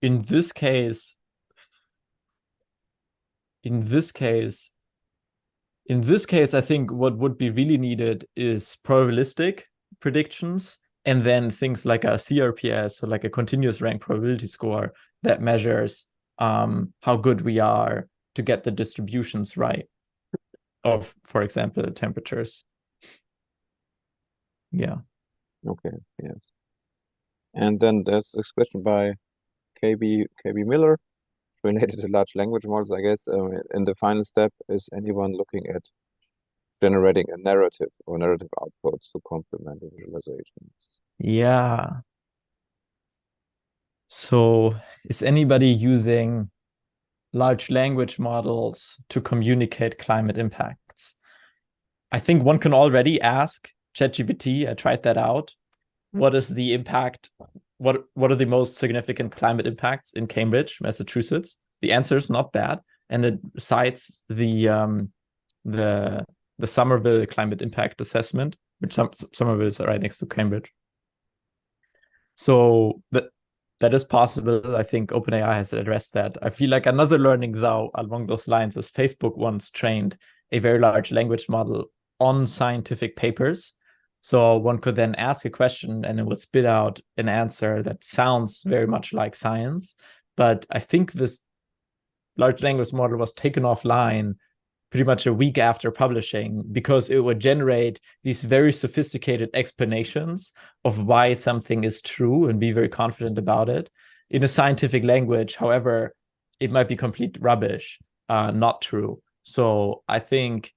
In this case, I think what would be really needed is probabilistic predictions, and then things like a CRPS, so like a continuous rank probability score, that measures how good we are to get the distributions right of, for example, temperatures. Yeah. Okay, yes. And then there's this question by KB Miller, related to large language models, I guess. In the final step, is anyone looking at generating a narrative or narrative outputs to complement the visualizations? Yeah. So is anybody using large language models to communicate climate impacts? I think one can already ask ChatGPT. I tried that out. What is the impact? What are the most significant climate impacts in Cambridge, Massachusetts? The answer is not bad, and it cites the Somerville climate impact assessment, which Somerville is right next to Cambridge. So that is possible. I think OpenAI has addressed that. I feel like another learning, though, along those lines is Facebook once trained a very large language model on scientific papers. So one could then ask a question and it would spit out an answer that sounds very much like science. But I think this large language model was taken offline pretty much a week after publishing, because it would generate these very sophisticated explanations of why something is true and be very confident about it in a scientific language. However, it might be complete rubbish, not true. So I think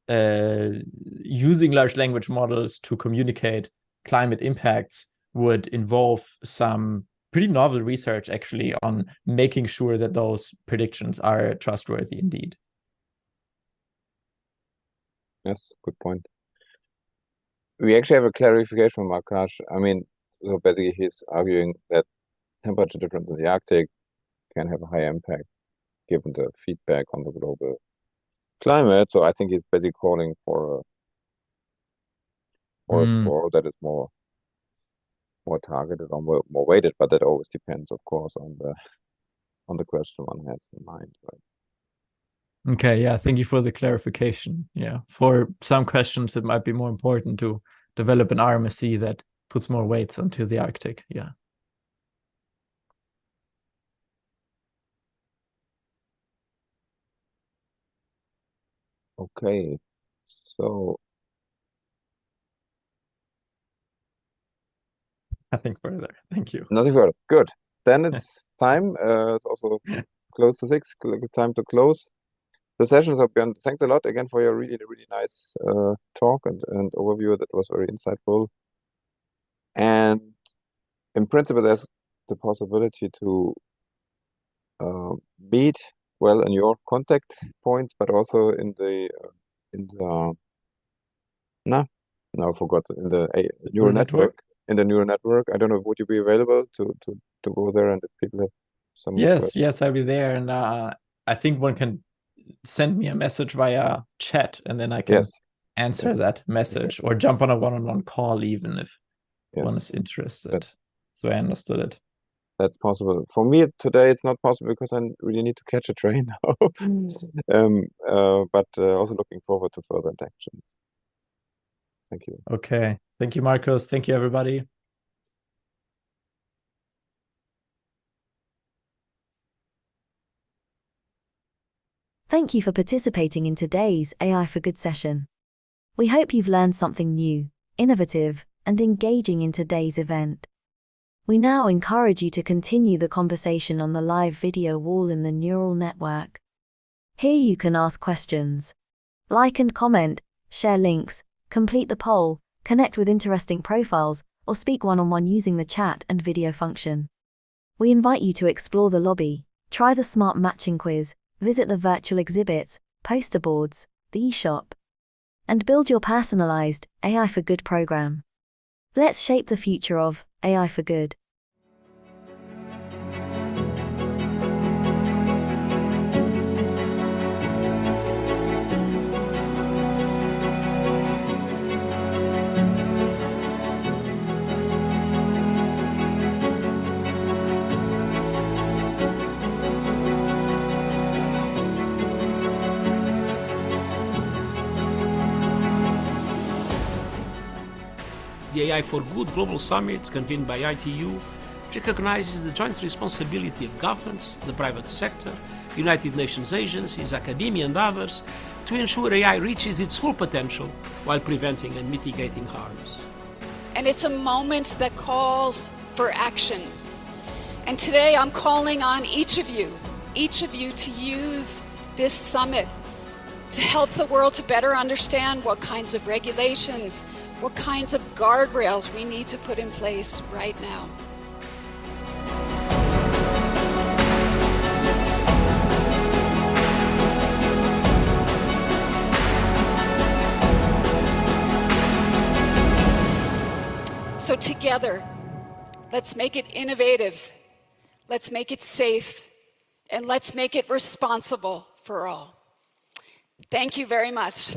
using large language models to communicate climate impacts would involve some pretty novel research, actually, on making sure that those predictions are trustworthy indeed. Yes, good point. We actually have a clarification from Akash. I mean, so basically he's arguing that temperature difference in the Arctic can have a high impact given the feedback on the global climate. So I think he's basically calling for a score that is more targeted or more weighted, but that always depends, of course, on the question one has in mind. Right? Okay, yeah, thank you for the clarification. Yeah, for some questions, it might be more important to develop an RMSE that puts more weights onto the Arctic. Yeah. Okay, so nothing further. Thank you. nothing further. Good. Then it's time. It's also close to 6. It's time to close the session. So Björn, thanks a lot again for your really, really nice talk and overview. That was very insightful. And in principle, there's the possibility to meet well in your contact points, but also in the no, I forgot, in the neural network. In the neural network. I don't know, would you be available to go there, and if people have some questions? Yes, I'll be there. And I think one can send me a message via chat, and then I can answer that message, or jump on a one-on-one call even if one is interested. So I understood it. That's possible. For me today, it's not possible because I really need to catch a train now. But also looking forward to further interactions. Thank you. Okay. Thank you, Marcus. Thank you, everybody. Thank you for participating in today's AI for Good session. We hope you've learned something new, innovative, and engaging in today's event. We now encourage you to continue the conversation on the live video wall in the neural network. Here you can ask questions, like and comment, share links, complete the poll, connect with interesting profiles, or speak one-on-one using the chat and video function. We invite you to explore the lobby, try the smart matching quiz, visit the virtual exhibits, poster boards, the eShop, and build your personalized AI for Good program. Let's shape the future of AI for Good. The AI for Good Global Summit, convened by ITU, recognizes the joint responsibility of governments, the private sector, United Nations agencies, academia, and others to ensure AI reaches its full potential while preventing and mitigating harms. And it's a moment that calls for action. And today I'm calling on each of you to use this summit to help the world to better understand what kinds of regulations, what kinds of guardrails we need to put in place right now. So together, let's make it innovative, let's make it safe, and let's make it responsible for all. Thank you very much.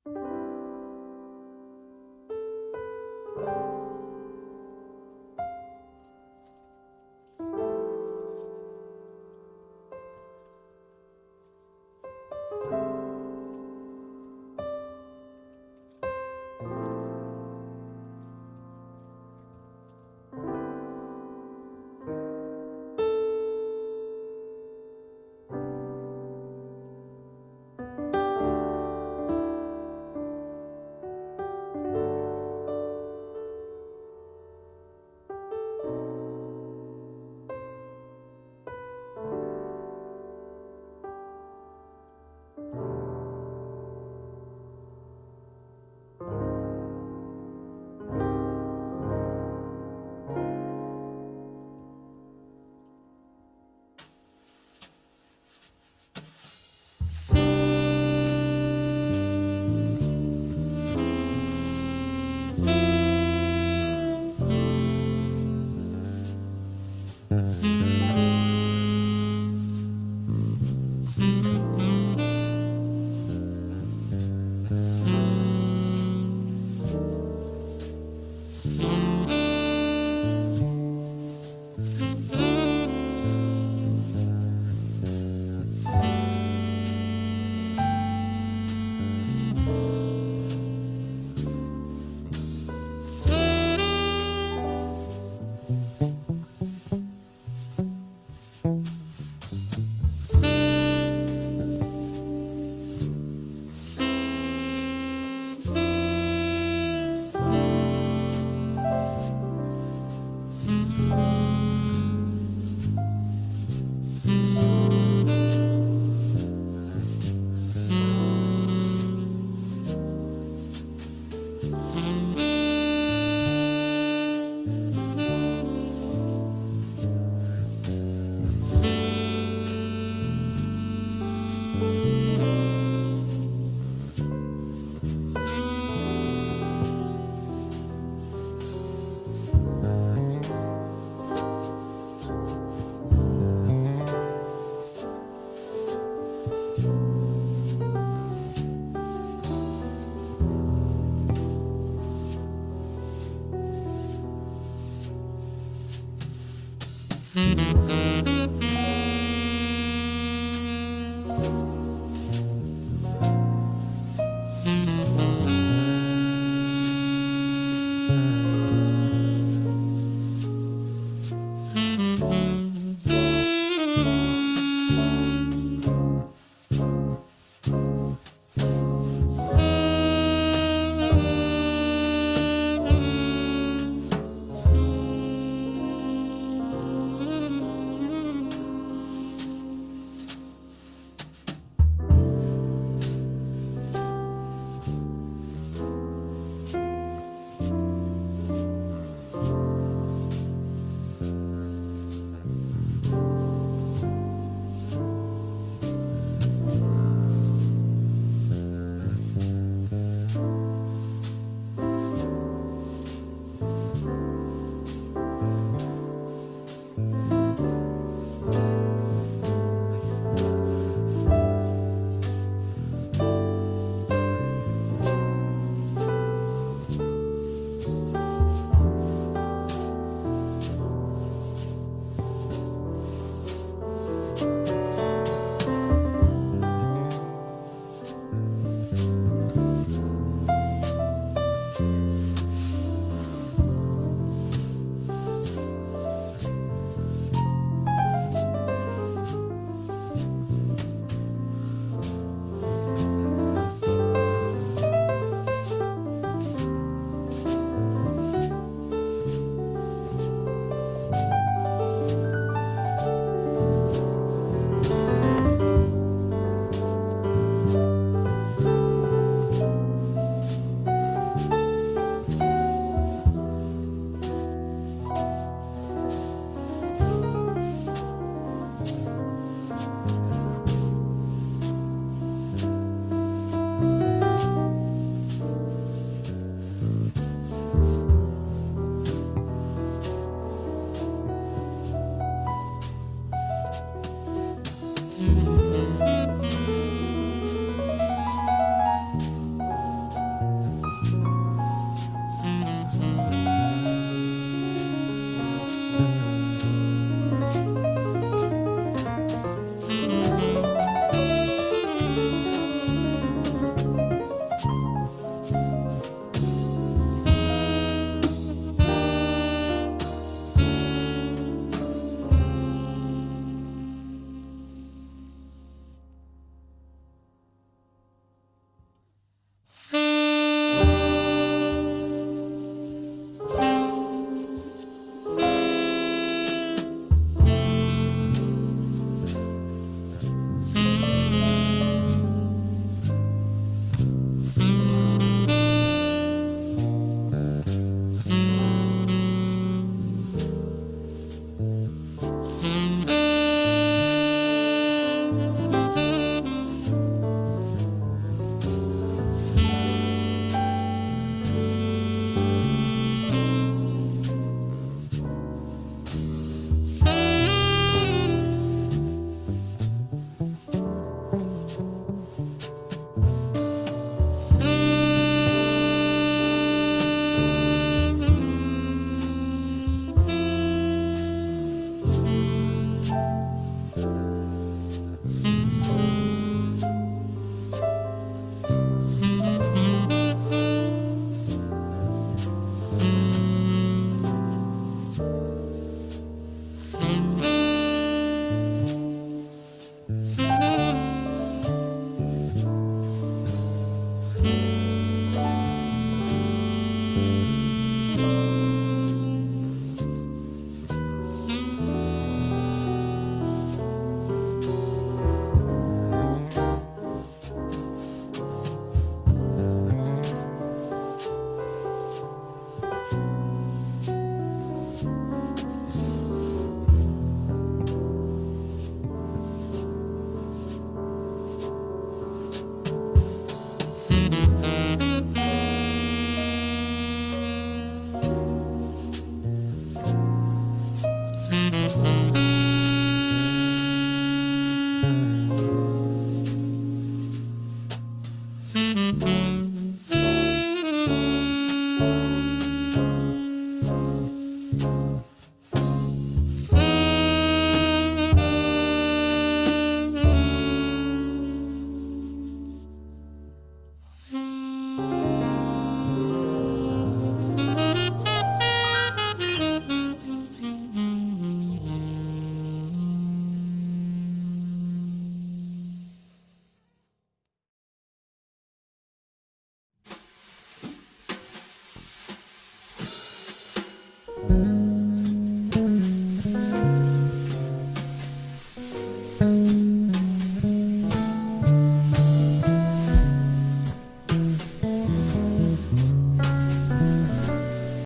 Mm-hmm.